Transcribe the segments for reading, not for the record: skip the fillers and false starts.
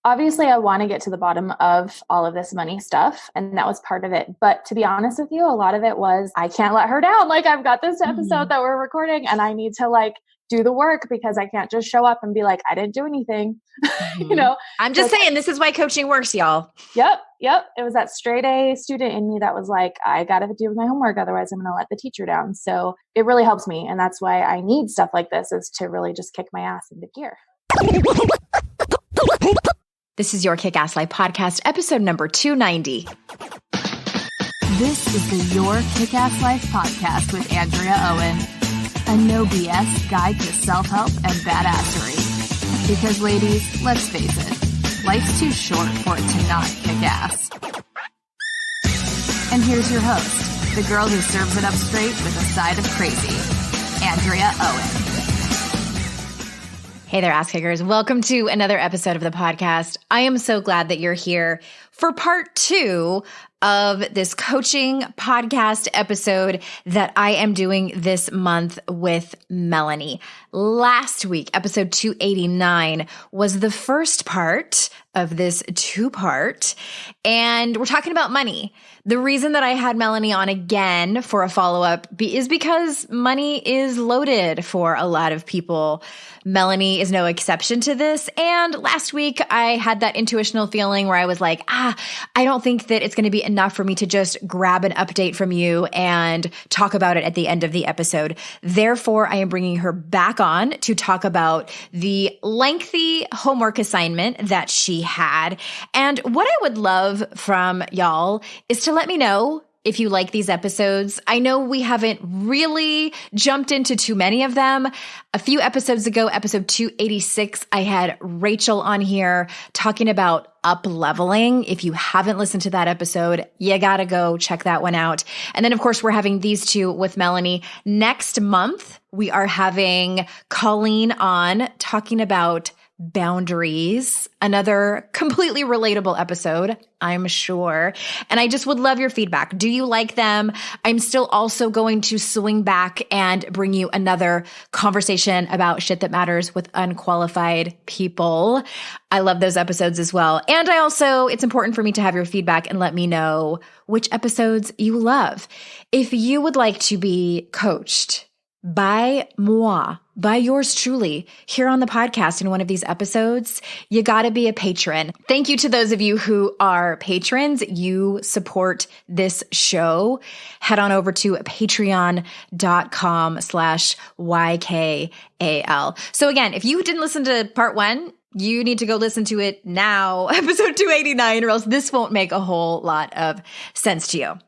obviously I want to get to the bottom of all of this money stuff. And that was part of it. But to be honest with you, a lot of it was, I can't let her down. Like, I've got this episode that we're recording and I need to like do the work because I can't just show up and be like, I didn't do anything. I'm just saying, this is why coaching works, y'all. Yep. It was that straight A student in me that was like, I got to do my homework. Otherwise I'm going to let the teacher down. So it really helps me. And that's why I need stuff like this, is to really just kick my ass into gear. This is your Kick-Ass Life podcast, episode number 290. This is the Your Kick-Ass Life podcast with Andrea Owen. A no BS guide to self-help and badassery. Because ladies, let's face it, life's too short for it to not kick ass. And here's your host, the girl who serves it up straight with a side of crazy, Andrea Owen. Hey there, ass kickers. Welcome to another episode of the podcast. I am so glad that you're here for part 2 of this coaching podcast episode that I am doing this month with Melanie. Last week, episode 289, was the first part of this 2-part, and we're talking about money. The reason that I had Melanie on again for a follow-up is because money is loaded for a lot of people. Melanie is no exception to this. And last week I had that intuitional feeling where I was like, I don't think that it's going to be enough for me to just grab an update from you and talk about it at the end of the episode. Therefore, I am bringing her back on to talk about the lengthy homework assignment that she had. And what I would love from y'all is to let me know if you like these episodes. I know we haven't really jumped into too many of them. A few episodes ago, episode 286, I had Rachel on here talking about up-leveling. If you haven't listened to that episode, you gotta go check that one out. And then, of course, we're having these two with Melanie. Next month, we are having Colleen on talking about boundaries, another completely relatable episode, I'm sure. And I just would love your feedback. Do you like them? I'm still also going to swing back and bring you another conversation about shit that matters with unqualified people. I love those episodes as well. And it's important for me to have your feedback and let me know which episodes you love. If you would like to be coached by moi, by yours truly, here on the podcast in one of these episodes, you gotta be a patron. Thank you to those of you who are patrons. You support this show. Head on over to patreon.com/YKAL. So again, if you didn't listen to part 1, you need to go listen to it now, episode 289, or else this won't make a whole lot of sense to you.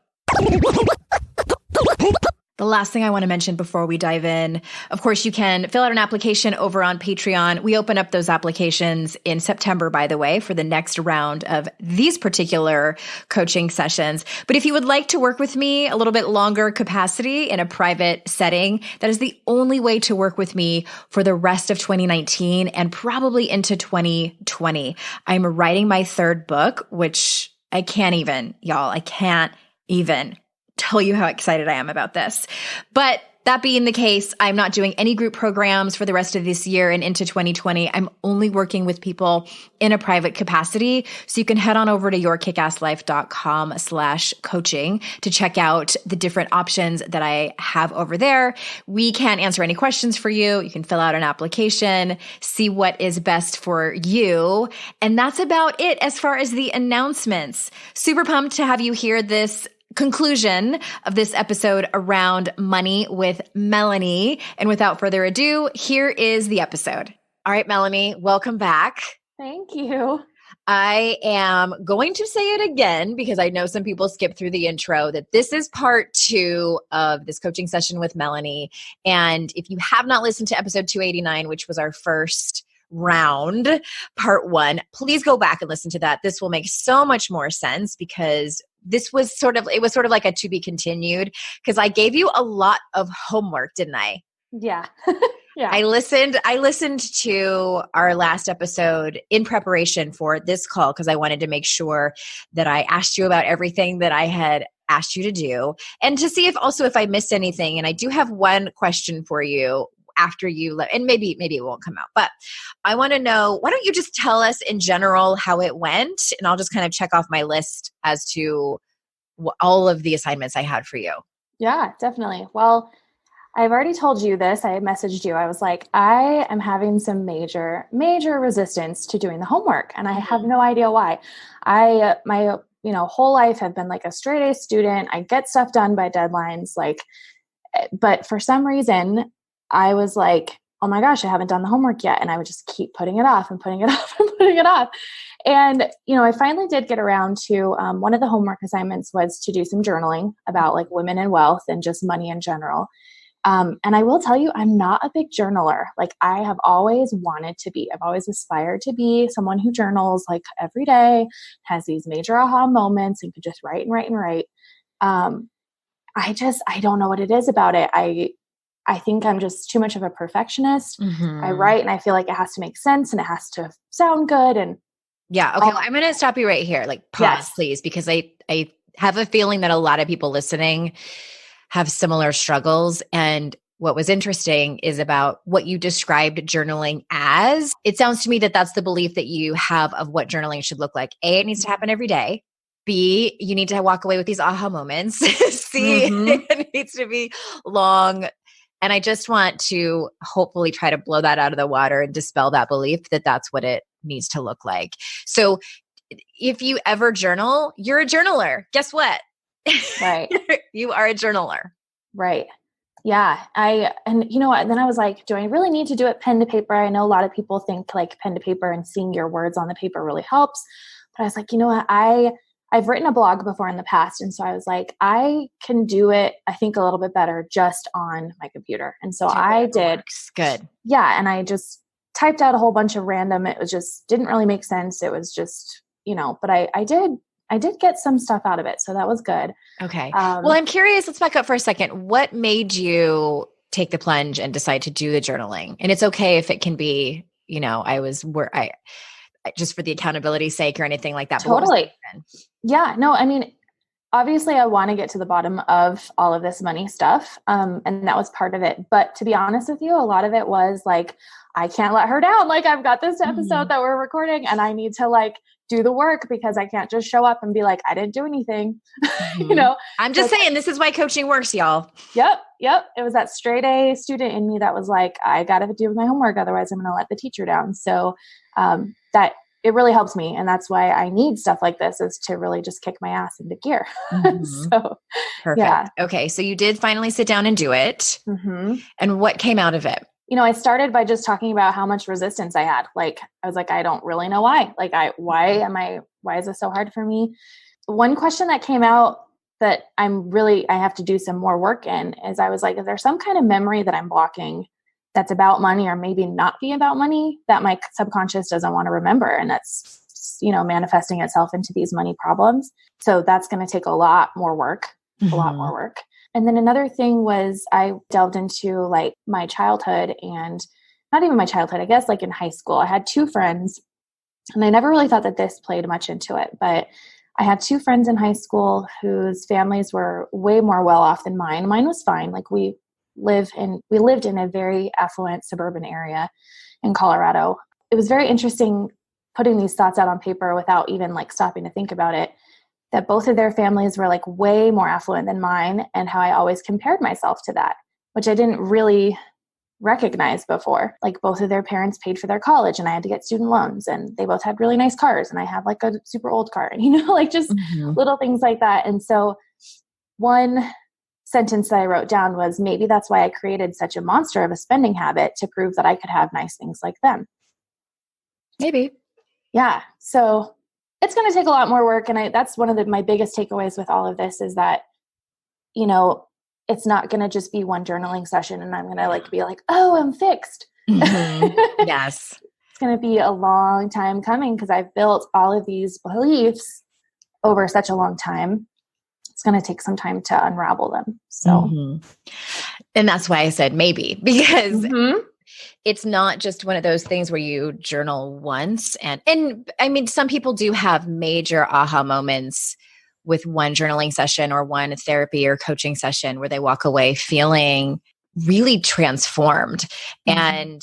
The last thing I want to mention before we dive in, of course, you can fill out an application over on Patreon. We open up those applications in September, by the way, for the next round of these particular coaching sessions. But if you would like to work with me a little bit longer capacity in a private setting, that is the only way to work with me for the rest of 2019 and probably into 2020. I'm writing my 3rd book, which I can't even tell you how excited I am about this. But that being the case, I'm not doing any group programs for the rest of this year and into 2020. I'm only working with people in a private capacity. So you can head on over to yourkickasslife.com/coaching to check out the different options that I have over there. We can't answer any questions for you. You can fill out an application, see what is best for you. And that's about it as far as the announcements. Super pumped to have you hear this conclusion of this episode around money with Melanie. And without further ado, here is the episode. All right, Melanie, welcome back. Thank you. I am going to say it again because I know some people skip through the intro, that this is part 2 of this coaching session with Melanie. And if you have not listened to episode 289, which was our first round, part 1, please go back and listen to that. This will make so much more sense because it was sort of like a to be continued, because I gave you a lot of homework, didn't I? Yeah. Yeah. I listened to our last episode in preparation for this call because I wanted to make sure that I asked you about everything that I had asked you to do and to see if I missed anything. And I do have one question for you. after you and maybe it won't come out, but I want to know, why don't you just tell us in general how it went? And I'll just kind of check off my list as to all of the assignments I had for you. Yeah, definitely. Well, I've already told you this. I messaged you. I was like, I am having some major resistance to doing the homework. And I have no idea why. My whole life have been like a straight A student. I get stuff done by deadlines. But for some reason I was like, oh my gosh, I haven't done the homework yet. And I would just keep putting it off and putting it off and putting it off. And, I finally did get around to one of the homework assignments was to do some journaling about like women and wealth and just money in general. And I will tell you, I'm not a big journaler. Like I have always wanted to be. I've always aspired to be someone who journals like every day, has these major aha moments and could just write and write and write. I don't know what it is about it. I think I'm just too much of a perfectionist. I write and I feel like it has to make sense and it has to sound good. And yeah. Okay. Well, I'm going to stop you right here. Like pause, please, because I have a feeling that a lot of people listening have similar struggles. And what was interesting is about what you described journaling as. It sounds to me that that's the belief that you have of what journaling should look like. A, it needs to happen every day. B, you need to walk away with these aha moments. C, it needs to be long. And I just want to hopefully try to blow that out of the water and dispel that belief that that's what it needs to look like. So if you ever journal, you're a journaler. Guess what? Right. You are a journaler. Right. Yeah. And you know what? Then I was like, do I really need to do it pen to paper? I know a lot of people think like pen to paper and seeing your words on the paper really helps. But I was like, you know what? I've written a blog before in the past. And so I was like, I can do it, I think a little bit better just on my computer. And so I did. Works. Good. Yeah. And I just typed out a whole bunch of random, it was just, didn't really make sense. It was just, but I did get some stuff out of it. So that was good. Okay. Well, I'm curious. Let's back up for a second. What made you take the plunge and decide to do the journaling? And it's okay if it can be, I just for the accountability sake or anything like that. Totally. Yeah. No, I mean, obviously I want to get to the bottom of all of this money stuff. And that was part of it. But to be honest with you, a lot of it was like, I can't let her down. Like I've got this episode that we're recording and I need to like do the work because I can't just show up and be like, I didn't do anything. I'm just saying this is why coaching works, y'all. Yep. It was that straight A student in me that was like, I got to do my homework. Otherwise I'm going to let the teacher down. So that it really helps me. And that's why I need stuff like this, is to really just kick my ass into gear. So perfect. Yeah. Okay. So you did finally sit down and do it. And what came out of it? I started by just talking about how much resistance I had. Like, I was like, I don't really know why. Like, why is this so hard for me? One question that came out that I have to do some more work in is I was like, is there some kind of memory that I'm blocking that's about money or maybe not be about money that my subconscious doesn't want to remember? And that's, manifesting itself into these money problems. So that's going to take a lot more work. And then another thing was I delved into like my childhood, and not even my childhood, I guess like in high school. I had two friends, and I never really thought that this played much into it, but I had two friends in high school whose families were way more well off than mine. Mine was fine. Like we lived in a very affluent suburban area in Colorado. It was very interesting putting these thoughts out on paper without even like stopping to think about it, that both of their families were like way more affluent than mine, and how I always compared myself to that, which I didn't really recognize before. Like both of their parents paid for their college and I had to get student loans, and they both had really nice cars and I had like a super old car, and like just little things like that. And so one sentence that I wrote down was, maybe that's why I created such a monster of a spending habit, to prove that I could have nice things like them. Maybe. Yeah. So it's going to take a lot more work. And that's one of my biggest takeaways with all of this, is that, it's not going to just be one journaling session and I'm going to like be like, oh, I'm fixed. Yes. It's going to be a long time coming, because I've built all of these beliefs over such a long time. It's going to take some time to unravel them. So, and that's why I said maybe, because it's not just one of those things where you journal once. And I mean, some people do have major aha moments with one journaling session or one therapy or coaching session where they walk away feeling really transformed. And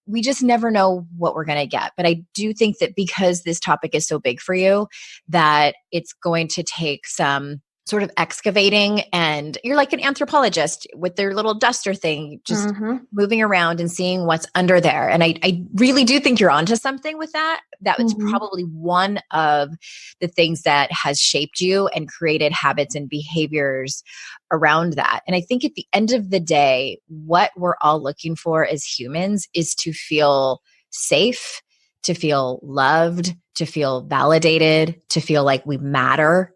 we just never know what we're going to get. But I do think that because this topic is so big for you, that it's going to take some sort of excavating, and you're like an anthropologist with their little duster thing, just moving around and seeing what's under there. And I really do think you're onto something with that. That was probably one of the things that has shaped you and created habits and behaviors around that. And I think at the end of the day, what we're all looking for as humans is to feel safe, to feel loved, to feel validated, to feel like we matter.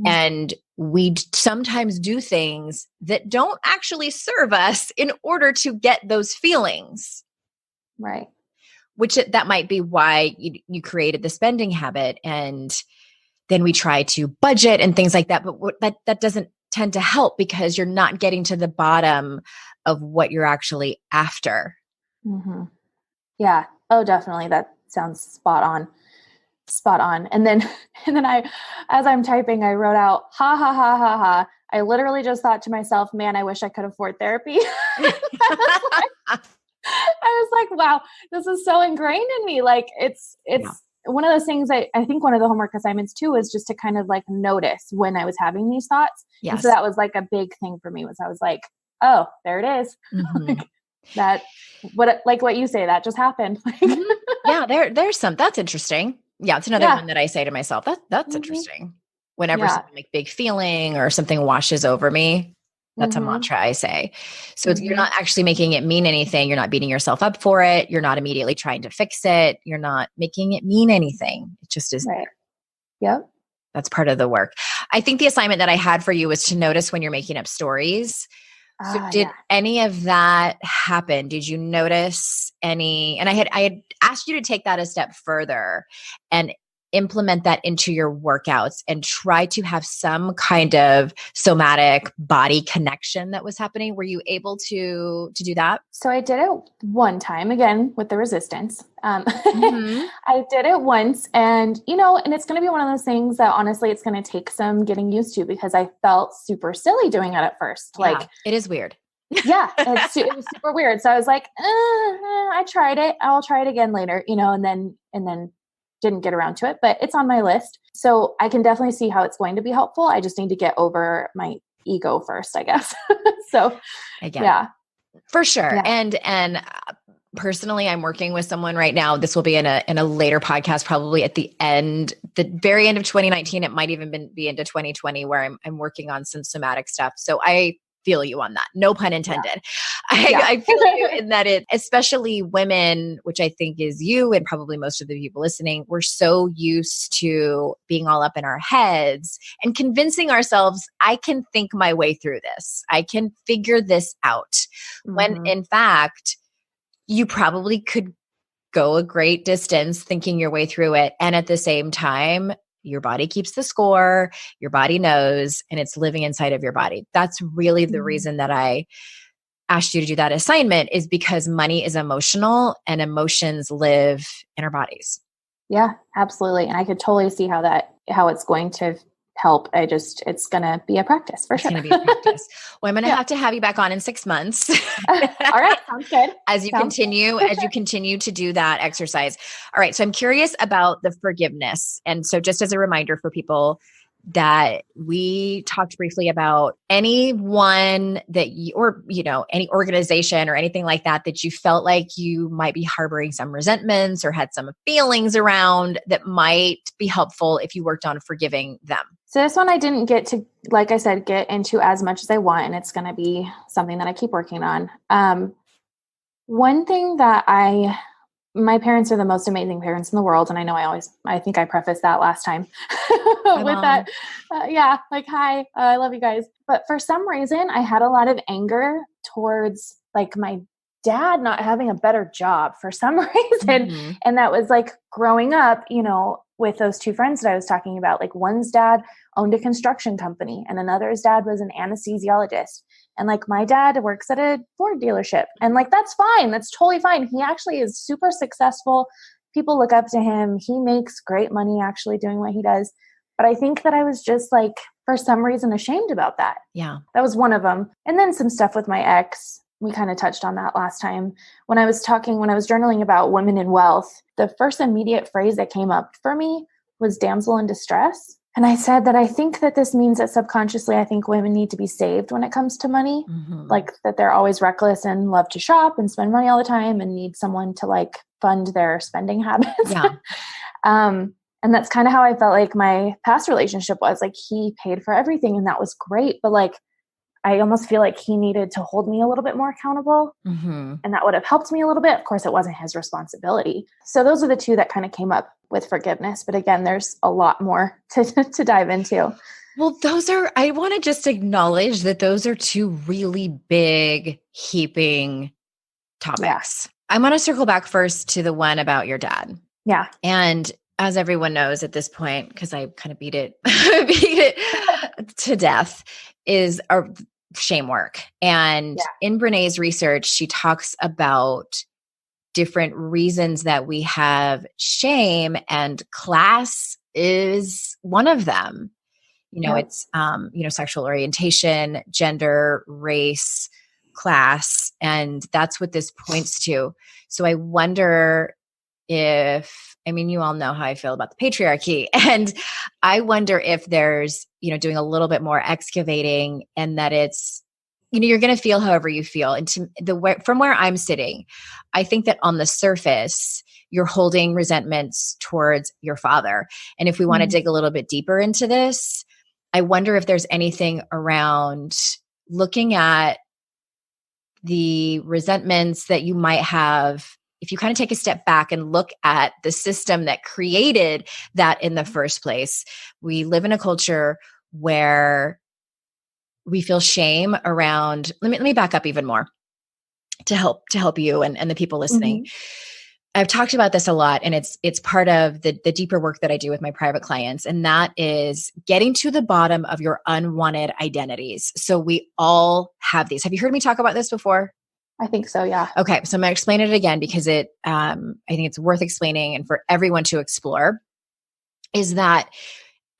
And we sometimes do things that don't actually serve us in order to get those feelings. Right. Which that might be why you created the spending habit, and then we try to budget and things like that. But that doesn't tend to help because you're not getting to the bottom of what you're actually after. Yeah. Oh, definitely. That sounds spot on. And then as I'm typing, I wrote out, ha, ha, ha, ha, ha. I literally just thought to myself, man, I wish I could afford therapy. I was like, wow, this is so ingrained in me. Like it's one of those things. I think one of the homework assignments too is just to kind of like notice when I was having these thoughts. Yes. And so that was like a big thing for me, was I was like, oh, there it is. Like what you say, that just happened. Yeah, there's some, that's interesting. Yeah, it's another one that I say to myself. That's interesting. Whenever something like big feeling or something washes over me, that's a mantra I say. So you're not actually making it mean anything. You're not beating yourself up for it. You're not immediately trying to fix it. You're not making it mean anything. It just is there. Yep. That's part of the work. I think the assignment that I had for you was to notice when you're making up stories. So did any of that happen? Did you notice any? And I had asked you to take that a step further and implement that into your workouts and try to have some kind of somatic body connection that was happening. Were you able to do that? So I did it one time, again, with the resistance. I did it once, and, and it's going to be one of those things that honestly, it's going to take some getting used to, because I felt super silly doing it at first. Yeah, like it is weird. Yeah, it was super weird. So I was like, I tried it. I'll try it again later, and then didn't get around to it, but it's on my list. So I can definitely see how it's going to be helpful. I just need to get over my ego first, I guess. So again, for sure. Yeah. And personally, I'm working with someone right now. This will be in a later podcast, probably at the very end of 2019. It might even be into 2020, where I'm working on some somatic stuff. So I feel you on that. No pun intended. Yeah. I feel you in that especially women, which I think is you and probably most of the people listening, we're so used to being all up in our heads and convincing ourselves, I can think my way through this. I can figure this out. When in fact, you probably could go a great distance thinking your way through it. And at the same time, your body keeps the score, your body knows, and it's living inside of your body. That's really the reason that I asked you to do that assignment, is because money is emotional and emotions live in our bodies. Yeah, absolutely. And I could totally see how it's going to help. It's going to be a practice for sure. It's going to be a practice. Well, I'm going to have you back on in 6 months. All right. Sounds good. As you continue to do that exercise. All right. So I'm curious about the forgiveness. And so just as a reminder for people, that we talked briefly about anyone that any organization or anything like that you felt like you might be harboring some resentments or had some feelings around, that might be helpful if you worked on forgiving them. So this one I didn't get to, like I said, get into as much as I want, and it's going to be something that I keep working on. One thing that my parents are the most amazing parents in the world. And I know I think I prefaced that last time with that. Hi, I love you guys. But for some reason, I had a lot of anger towards like my dad not having a better job for some reason. And that was like growing up, with those two friends that I was talking about, like one's dad owned a construction company and another's dad was an anesthesiologist. And like my dad works at a Ford dealership, and like, that's fine. That's totally fine. He actually is super successful. People look up to him. He makes great money actually doing what he does. But I think that I was just like, for some reason, ashamed about that. Yeah. That was one of them. And then some stuff with my ex. We kind of touched on that last time. When I was journaling about women in wealth, the first immediate phrase that came up for me was damsel in distress. And I said that I think that this means that subconsciously, I think women need to be saved when it comes to money. Mm-hmm. Like that they're always reckless and love to shop and spend money all the time and need someone to like fund their spending habits. Yeah. And that's kind of how I felt like my past relationship was. Like he paid for everything and that was great. But like, I almost feel like he needed to hold me a little bit more accountable. Mm-hmm. And that would have helped me a little bit. Of course, it wasn't his responsibility. So those are the two that kind of came up with forgiveness. But again, there's a lot more to dive into. Well, I want to just acknowledge that those are two really big, heaping topics. I want to circle back first to the one about your dad. Yeah. And as everyone knows at this point, because I kind of beat it to death, is our shame work. And in Brené's research, she talks about different reasons that we have shame, and class is one of them. It's, sexual orientation, gender, race, class, and that's what this points to. So I wonder you all know how I feel about the patriarchy, and I wonder if there's, doing a little bit more excavating, and that it's, you're going to feel however you feel. And from where I'm sitting, I think that on the surface, you're holding resentments towards your father. And if we want to dig a little bit deeper into this, I wonder if there's anything around looking at the resentments that you might have. If you kind of take a step back and look at the system that created that in the first place, we live in a culture where we feel shame around, let me back up even more to help you and the people listening. Mm-hmm. I've talked about this a lot, and it's part of the deeper work that I do with my private clients. And that is getting to the bottom of your unwanted identities. So we all have these. Have you heard me talk about this before? I think so. Yeah. Okay. So I'm going to explain it again because I think it's worth explaining and for everyone to explore, is that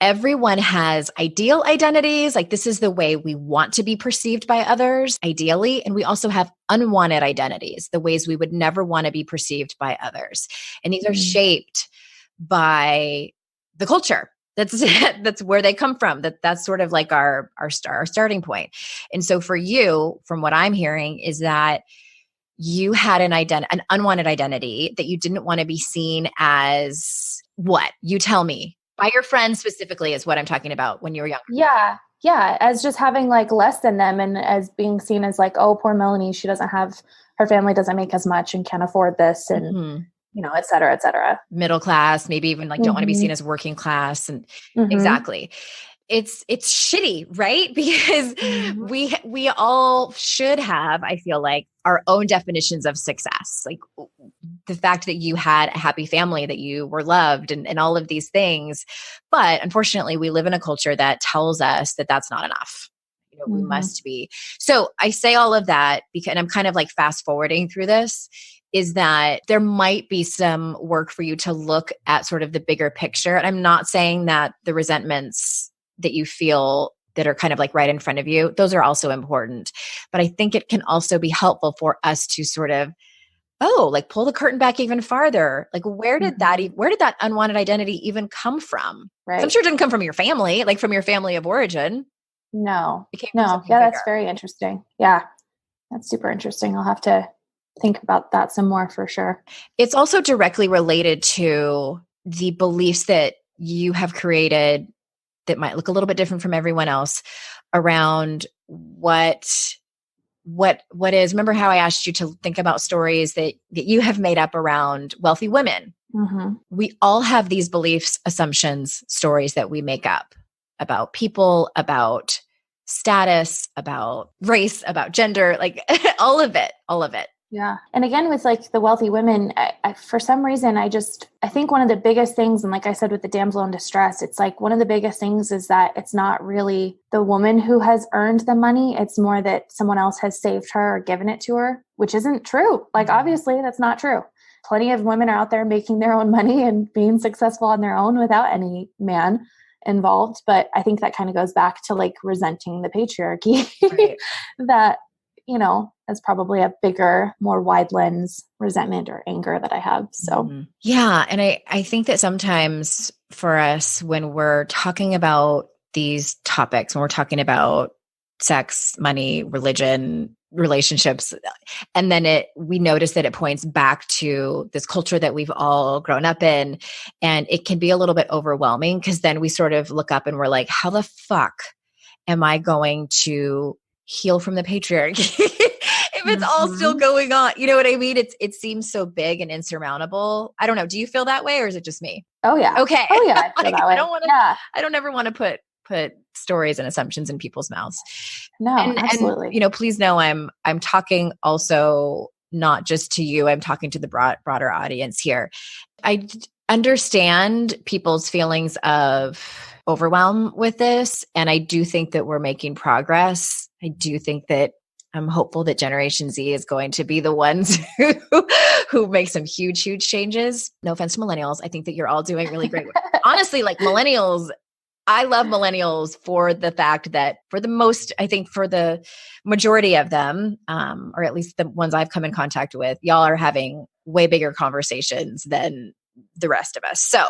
everyone has ideal identities. Like this is the way we want to be perceived by others, ideally. And we also have unwanted identities, the ways we would never want to be perceived by others. And these are shaped by the culture. That's where they come from. That's sort of like our starting point. And so for you, from what I'm hearing, is that you had an unwanted identity that you didn't want to be seen as what? You tell me. By your friends specifically is what I'm talking about when you were younger. Yeah. Yeah. As just having like less than them, and as being seen as like, oh, poor Melanie, her family doesn't make as much and can't afford this. And et cetera, et cetera. Middle class, maybe even like don't want to be seen as working class. And exactly. It's shitty, right? Because we all should have, I feel like, our own definitions of success. Like the fact that you had a happy family, that you were loved, and all of these things. But unfortunately, we live in a culture that tells us that that's not enough. We must be. So I say all of that because, and I'm kind of like fast forwarding through this, is that there might be some work for you to look at sort of the bigger picture. And I'm not saying that the resentments that you feel that are kind of like right in front of you, those are also important. But I think it can also be helpful for us to sort of, like pull the curtain back even farther. Like where did that unwanted identity even come from? Right. I'm sure it didn't come from your family, like from your family of origin. No. Yeah, that's very interesting. Yeah, that's super interesting. I'll have to think about that some more for sure. It's also directly related to the beliefs that you have created that might look a little bit different from everyone else around what is, remember how I asked you to think about stories that you have made up around wealthy women? Mm-hmm. We all have these beliefs, assumptions, stories that we make up about people, about status, about race, about gender, like all of it. Yeah. And again, with like the wealthy women, I for some reason, I think one of the biggest things, and like I said, with the damsel in distress, it's like one of the biggest things is that it's not really the woman who has earned the money. It's more that someone else has saved her or given it to her, which isn't true. Like, obviously that's not true. Plenty of women are out there making their own money and being successful on their own without any man. involved, but I think that kind of goes back to like resenting the patriarchy Right. that, you know, is probably a bigger, more wide lens resentment or anger that I have. So yeah. And I think that sometimes for us, when we're talking about these topics, when we're talking about sex, money, religion, relationships, and then we notice that it points back to this culture that we've all grown up in. And it can be a little bit overwhelming because then we sort of look up and we're like, how the fuck am I going to heal from the patriarchy if it's all still going on? You know what I mean? It seems so big and insurmountable. I don't know. Do you feel that way or is it just me? Oh yeah. Okay. Oh yeah. I feel that way. I don't ever want to put stories and assumptions in people's mouths. No, absolutely. And, you know, please know I'm talking also not just to you. I'm talking to the broader audience here. I understand people's feelings of overwhelm with this. And I do think that we're making progress. I do think that I'm hopeful that Generation Z is going to be the ones who make some huge, huge changes. No offense to millennials. I think that you're all doing really great work. Honestly, like millennials, I love millennials for the fact that for the majority of them, or at least the ones I've come in contact with, y'all are having way bigger conversations than the rest of us. So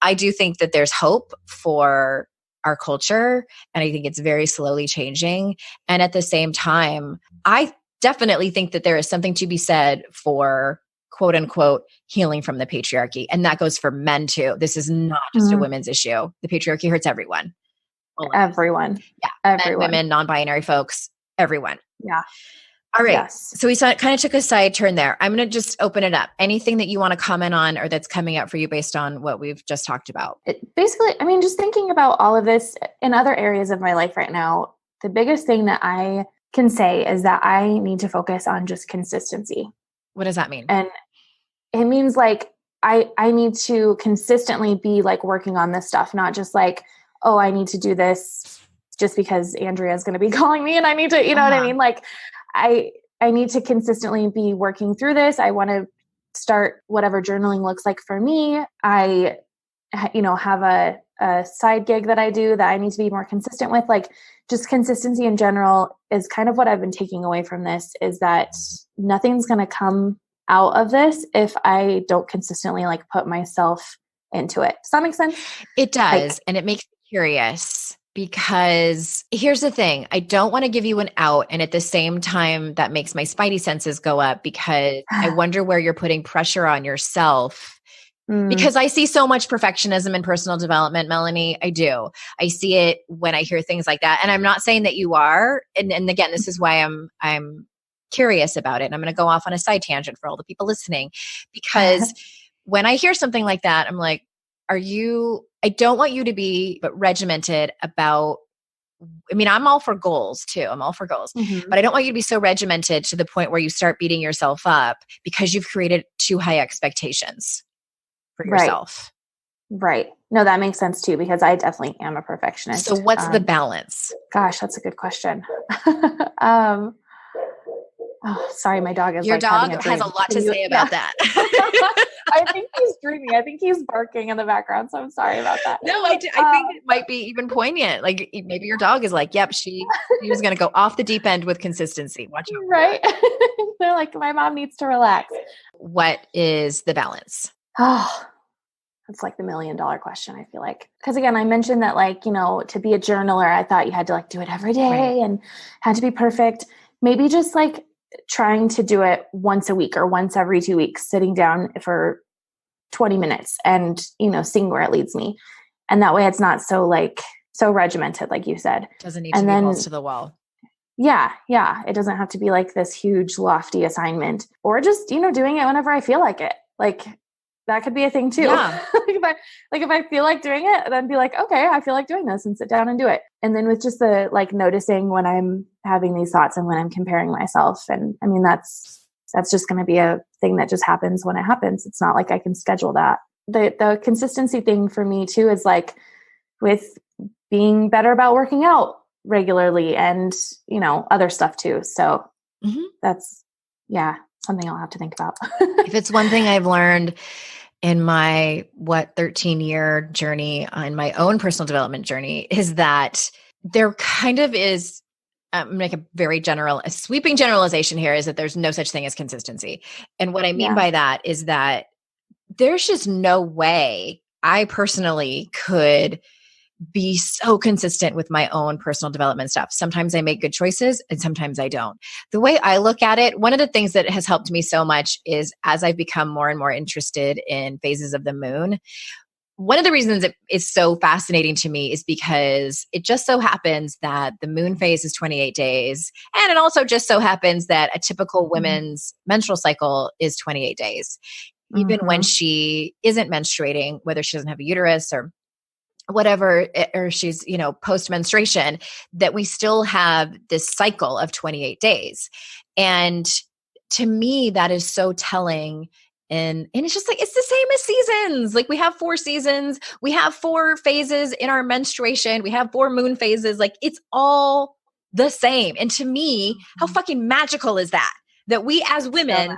I do think that there's hope for our culture, and I think it's very slowly changing. And at the same time, I definitely think that there is something to be said for quote unquote healing from the patriarchy. And that goes for men too. This is not just a women's issue. The patriarchy hurts everyone. Everyone. Yeah. Everyone. Men, women, non-binary folks, everyone. Yeah. All right. Yes. So we kind of took a side turn there. I'm going to just open it up. Anything that you want to comment on or that's coming up for you based on what we've just talked about? Basically, I mean, just thinking about all of this in other areas of my life right now, the biggest thing that I can say is that I need to focus on just consistency. What does that mean? And it means like I need to consistently be like working on this stuff, not just like, oh, I need to do this just because Andrea's going to be calling me and I need to, you know what I mean? Like I need to consistently be working through this. I want to start whatever journaling looks like for me. I, have a side gig that I do that I need to be more consistent with. Like just consistency in general is kind of what I've been taking away from this, is that nothing's going to come out of this if I don't consistently like put myself into it. Does that make sense? It does. And it makes me curious because here's the thing. I don't want to give you an out. And at the same time, that makes my spidey senses go up because I wonder where you're putting pressure on yourself. Because I see so much perfectionism in personal development, Melanie. I do. I see it when I hear things like that. And I'm not saying that you are. And again, this is why I'm curious about it. And I'm going to go off on a side tangent for all the people listening, because when I hear something like that, I'm like, I don't want you to be regimented about, I mean, I'm all for goals too. I'm all for goals, but I don't want you to be so regimented to the point where you start beating yourself up because you've created too high expectations for yourself. Right. No, that makes sense too, because I definitely am a perfectionist. So what's the balance? Gosh, that's a good question. Oh, sorry, my dog is Your like dog having a has a lot to say about that. I think he's dreaming. I think he's barking in the background, so I'm sorry about that. No, I think it might be even poignant. Like maybe your dog is like, yep, she was going to go off the deep end with consistency. Watch out. Right. They're like, my mom needs to relax. What is the balance? Oh, that's like the $1 million question, I feel like. Because again, I mentioned that like, to be a journaler, I thought you had to like do it every day and had to be perfect. Maybe just like trying to do it once a week or once every 2 weeks, sitting down for 20 minutes and, seeing where it leads me. And that way it's not so regimented, like you said. Doesn't need to be balls to the wall. Yeah. Yeah. It doesn't have to be like this huge lofty assignment, or just, doing it whenever I feel like it. Like that could be a thing too. Yeah. if I feel like doing it, then be like, okay, I feel like doing this, and sit down and do it. And then with just the like noticing when I'm having these thoughts and when I'm comparing myself. And I mean, that's just going to be a thing that just happens when it happens. It's not like I can schedule that. The consistency thing for me too is like with being better about working out regularly and, other stuff too. So that's, something I'll have to think about. If it's one thing I've learned, in my 13-year journey on my own personal development journey is that there kind of is, make a sweeping generalization here, is that there's no such thing as consistency. And what I mean by that is that there's just no way I personally could be so consistent with my own personal development stuff. Sometimes I make good choices and sometimes I don't. The way I look at it, one of the things that has helped me so much is as I've become more and more interested in phases of the moon, one of the reasons it is so fascinating to me is because it just so happens that the moon phase is 28 days. And it also just so happens that a typical women's menstrual cycle is 28 days. Even when she isn't menstruating, whether she doesn't have a uterus or whatever, or she's, post-menstruation, that we still have this cycle of 28 days. And to me, that is so telling. And it's just like, it's the same as seasons. Like we have 4 seasons, we have 4 phases in our menstruation, we have 4 moon phases. Like it's all the same. And to me, how fucking magical is that? That we as women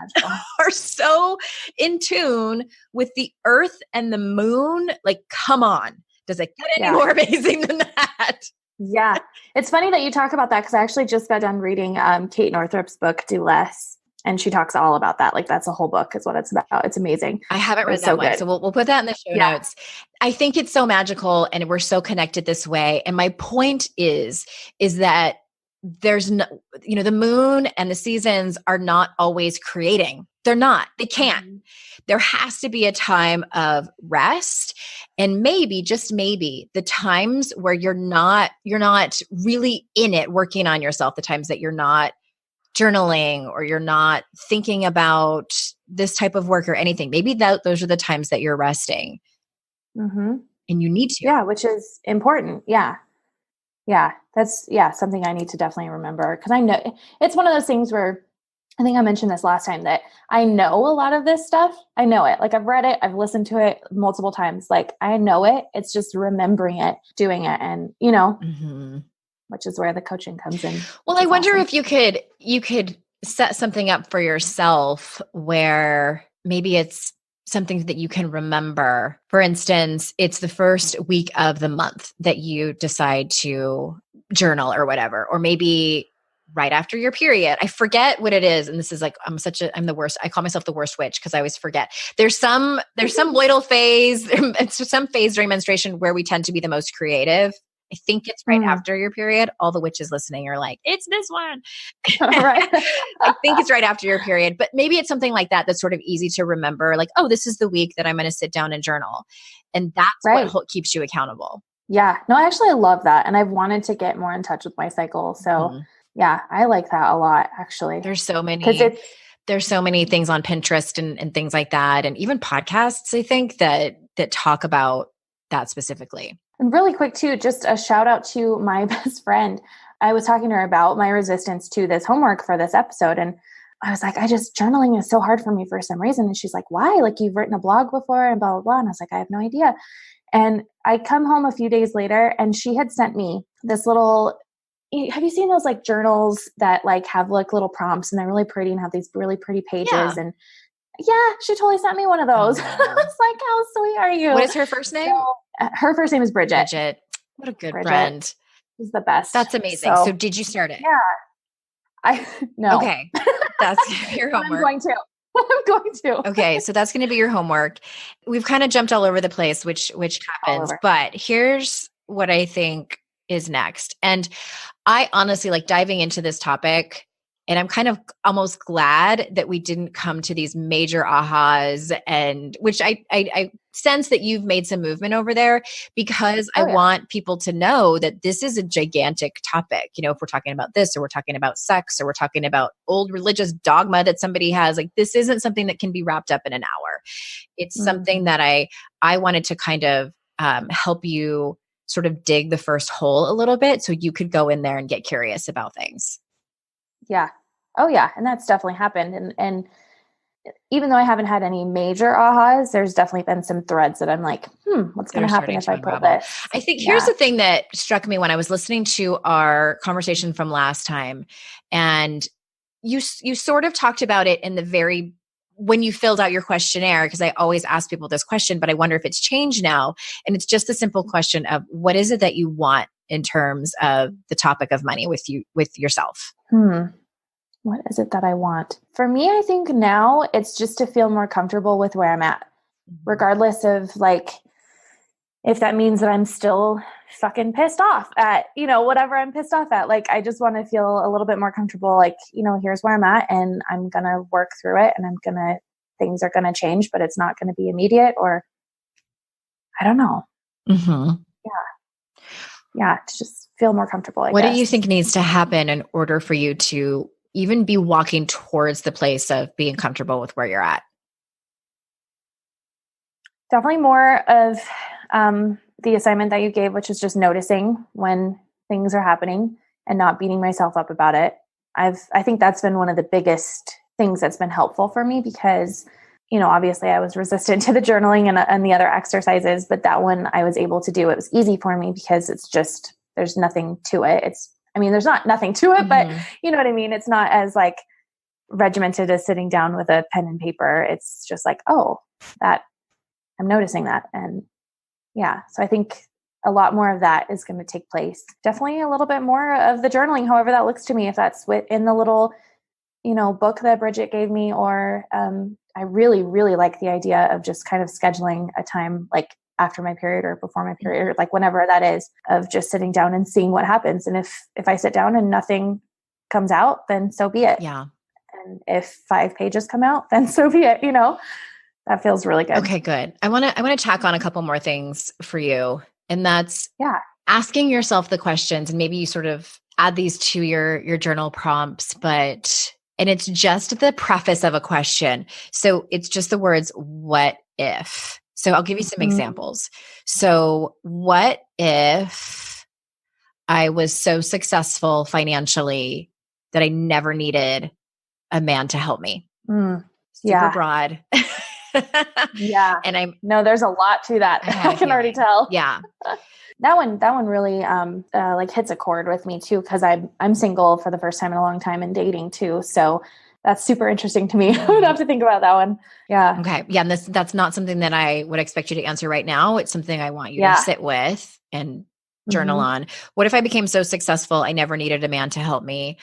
are so in tune with the earth and the moon. Like, come on. Does it get any more amazing than that? Yeah. It's funny that you talk about that because I actually just got done reading Kate Northrup's book, Do Less. And she talks all about that. Like that's a whole book is what it's about. It's amazing. I haven't read that one. So we'll put that in the show notes. I think it's so magical and we're so connected this way. And my point is that there's no, the moon and the seasons are not always creating. They're not. They can't. There has to be a time of rest, and maybe, just maybe, the times where you're not really in it working on yourself, the times that you're not journaling or you're not thinking about this type of work or anything. Maybe those are the times that you're resting. And you need to. Yeah, which is important. Yeah. Yeah, that's something I need to definitely remember because I know it's one of those things where I think I mentioned this last time that I know a lot of this stuff. I know it. Like I've read it, I've listened to it multiple times. Like I know it. It's just remembering it, doing it, and which is where the coaching comes in. Well, I wonder if you could set something up for yourself where maybe it's something that you can remember. For instance, it's the first week of the month that you decide to journal or whatever, or maybe right after your period. I forget what it is. And this is like, I'm the worst. I call myself the worst witch because I always forget. There's some loidal phase, it's some phase during menstruation where we tend to be the most creative. I think it's right after your period. All the witches listening are like, it's this one. Right. I think it's right after your period, but maybe it's something like that that's sort of easy to remember. Like, oh, this is the week that I'm going to sit down and journal. And that's what keeps you accountable. Yeah. No, I actually love that. And I've wanted to get more in touch with my cycle. So yeah, I like that a lot, actually. There's so many things on Pinterest and things like that. And even podcasts, I think that talk about that specifically. And really quick too, just a shout out to my best friend. I was talking to her about my resistance to this homework for this episode. And I was like, journaling is so hard for me for some reason. And she's like, why? Like you've written a blog before and blah, blah, blah. And I was like, I have no idea. And I come home a few days later and she had sent me this little, have you seen those like journals that like have like little prompts and they're really pretty and have these really pretty pages? Yeah. And she totally sent me one of those. I was like, how sweet are you? What is her first name? So, her first name is Bridget. What a good friend. She's the best. That's amazing. So did you start it? Yeah. No. Okay. That's your homework. I'm going to. Okay. So that's going to be your homework. We've kind of jumped all over the place, which happens, but here's what I think is next. And I honestly like diving into this topic. And I'm kind of almost glad that we didn't come to these major ahas, and which I sense that you've made some movement over there because I want people to know that this is a gigantic topic. If we're talking about this, or we're talking about sex, or we're talking about old religious dogma that somebody has, like this isn't something that can be wrapped up in an hour. It's something that I wanted to kind of help you sort of dig the first hole a little bit so you could go in there and get curious about things. Yeah. Oh yeah. And that's definitely happened. And even though I haven't had any major ahas, there's definitely been some threads that I'm like, what's going to happen if I pull this? I think here's the thing that struck me when I was listening to our conversation from last time. And you sort of talked about it in the very when you filled out your questionnaire, because I always ask people this question, but I wonder if it's changed now. And it's just the simple question of what is it that you want in terms of the topic of money with yourself? What is it that I want? For me, I think now it's just to feel more comfortable with where I'm at, regardless of like, if that means that I'm still fucking pissed off at, whatever I'm pissed off at. Like, I just want to feel a little bit more comfortable. Like, here's where I'm at and I'm going to work through it and things are going to change, but it's not going to be immediate or I don't know. Yeah. To just feel more comfortable. What do you think needs to happen in order for you to even be walking towards the place of being comfortable with where you're at? Definitely more of the assignment that you gave, which is just noticing when things are happening and not beating myself up about it. I think that's been one of the biggest things that's been helpful for me because, obviously I was resistant to the journaling and the other exercises, but that one I was able to do. It was easy for me because it's just, there's nothing to it. There's not nothing to it, but you know what I mean? It's not as like regimented as sitting down with a pen and paper. It's just like, that I'm noticing that. And yeah, so I think a lot more of that is going to take place. Definitely a little bit more of the journaling, however that looks to me, if that's in the little, book that Bridget gave me, or I really, really like the idea of just kind of scheduling a time like after my period or before my period, or like whenever that is, of just sitting down and seeing what happens. And if I sit down and nothing comes out, then so be it. Yeah. And if 5 pages come out, then so be it, That feels really good. Okay, good. I want to tack on a couple more things for you. And that's asking yourself the questions, and maybe you sort of add these to your journal prompts, and it's just the preface of a question. So it's just the words, what if? So I'll give you some examples. So what if I was so successful financially that I never needed a man to help me? Super broad. Yeah. And there's a lot to that. I can already tell. Yeah. That one really like hits a chord with me too, because I'm single for the first time in a long time and dating too. So that's super interesting to me. I would have to think about that one. Yeah. Okay. Yeah. And that's not something that I would expect you to answer right now. It's something I want you to sit with and journal on. What if I became so successful I never needed a man to help me?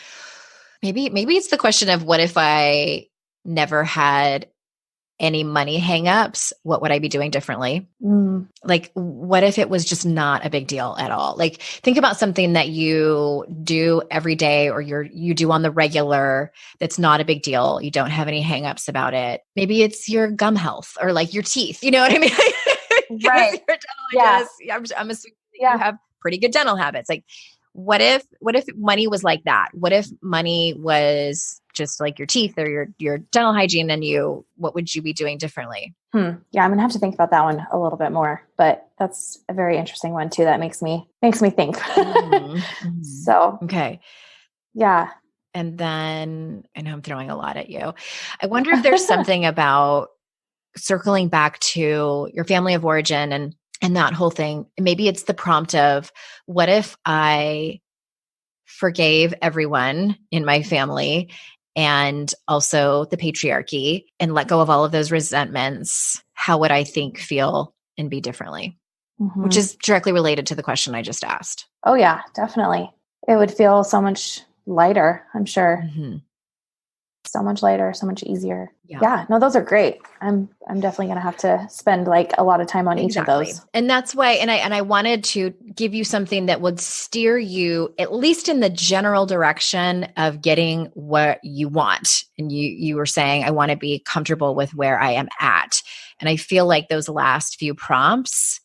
Maybe it's the question of what if I never had any money hangups? What would I be doing differently? Like, what if it was just not a big deal at all? Like, think about something that you do every day or you do on the regular that's not a big deal. You don't have any hangups about it. Maybe it's your gum health or like your teeth. You know what I mean? Right. I'm assuming that you have pretty good dental habits. Like, what if money was like that? What if money was just like your teeth or your dental hygiene, and what would you be doing differently? Yeah, I'm gonna have to think about that one a little bit more, but that's a very interesting one too. That makes me think. So, okay. Yeah. And then I know I'm throwing a lot at you. I wonder if there's something about circling back to your family of origin and that whole thing. Maybe it's the prompt of, what if I forgave everyone in my family and also the patriarchy and let go of all of those resentments? How would I think, feel, and be differently? Which is directly related to the question I just asked. Oh yeah, definitely. It would feel so much lighter, I'm sure. So much lighter, so much easier. Yeah. No, those are great. I'm definitely going to have to spend like a lot of time on each of those. And that's why, and I wanted to give you something that would steer you at least in the general direction of getting what you want. And you were saying, I want to be comfortable with where I am at. And I feel like those last few prompts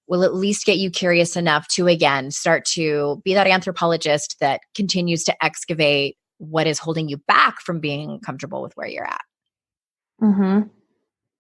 will at least get you curious enough to, again, start to be that anthropologist that continues to excavate what is holding you back from being comfortable with where you're at.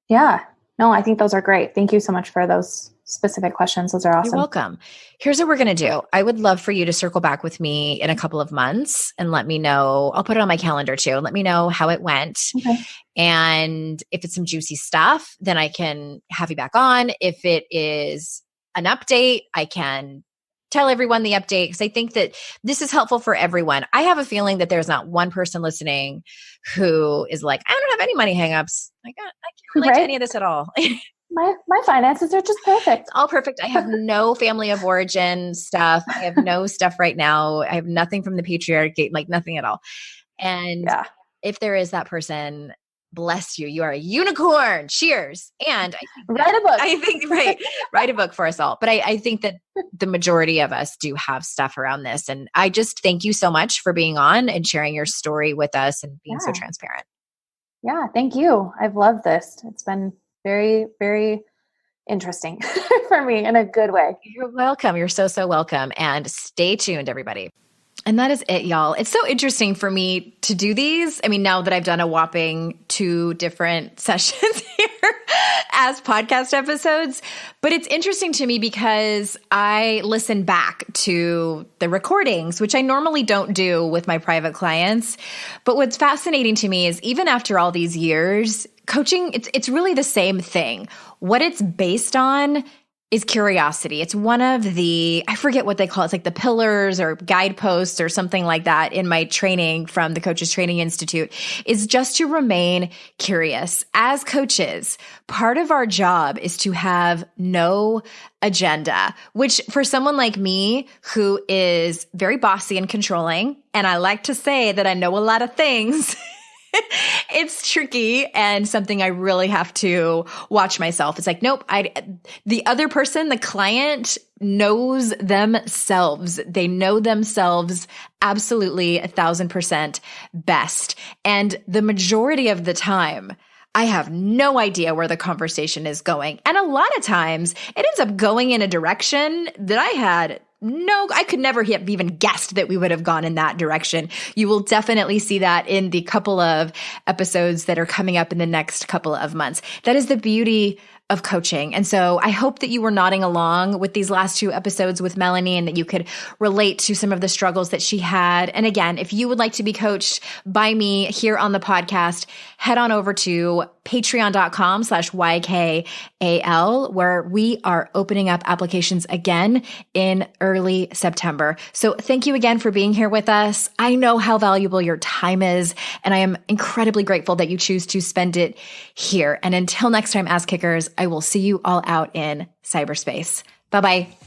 Yeah. No, I think those are great. Thank you so much for those specific questions. Those are awesome. You're welcome. Here's what we're going to do. I would love for you to circle back with me in a couple of months and let me know. I'll put it on my calendar too. Let me know how it went. Okay. And if it's some juicy stuff, then I can have you back on. If it is an update, I can tell everyone the update because I think that this is helpful for everyone. I have a feeling that there's not one person listening who is like, I don't have any money hangups. Like, I can't relate to any of this at all. My finances are just perfect. It's all perfect. I have no family of origin stuff. I have no stuff right now. I have nothing from the patriarchy, like nothing at all. And if there is that person, bless you. You are a unicorn. Cheers. And I think write a book. I think, write a book for us all. But I think that the majority of us do have stuff around this. And I just thank you so much for being on and sharing your story with us and being so transparent. Yeah. Thank you. I've loved this. It's been very, very interesting for me in a good way. You're welcome. You're so, so welcome. And stay tuned, everybody. And that is it, y'all. It's so interesting for me to do these. I mean, now that I've done a whopping 2 different sessions here as podcast episodes, but it's interesting to me because I listen back to the recordings, which I normally don't do with my private clients. But what's fascinating to me is even after all these years, coaching, it's really the same thing. What it's based on is curiosity. It's one of the, I forget what they call it. It's like the pillars or guideposts or something like that in my training from the Coaches Training Institute, is just to remain curious. As coaches, part of our job is to have no agenda, which for someone like me who is very bossy and controlling, and I like to say that I know a lot of things, it's tricky and something I really have to watch myself. It's like, nope, the other person, the client knows themselves. They know themselves absolutely 1,000% best. And the majority of the time, I have no idea where the conversation is going. And a lot of times it ends up going in a direction that I could never have even guessed that we would have gone in that direction. You will definitely see that in the couple of episodes that are coming up in the next couple of months. That is the beauty of coaching. And so I hope that you were nodding along with these last 2 episodes with Melanie and that you could relate to some of the struggles that she had. And again, if you would like to be coached by me here on the podcast, head on over to patreon.com/YKAL, where we are opening up applications again in early September. So thank you again for being here with us. I know how valuable your time is, and I am incredibly grateful that you choose to spend it here. And until next time, ass kickers, I will see you all out in cyberspace. Bye-bye.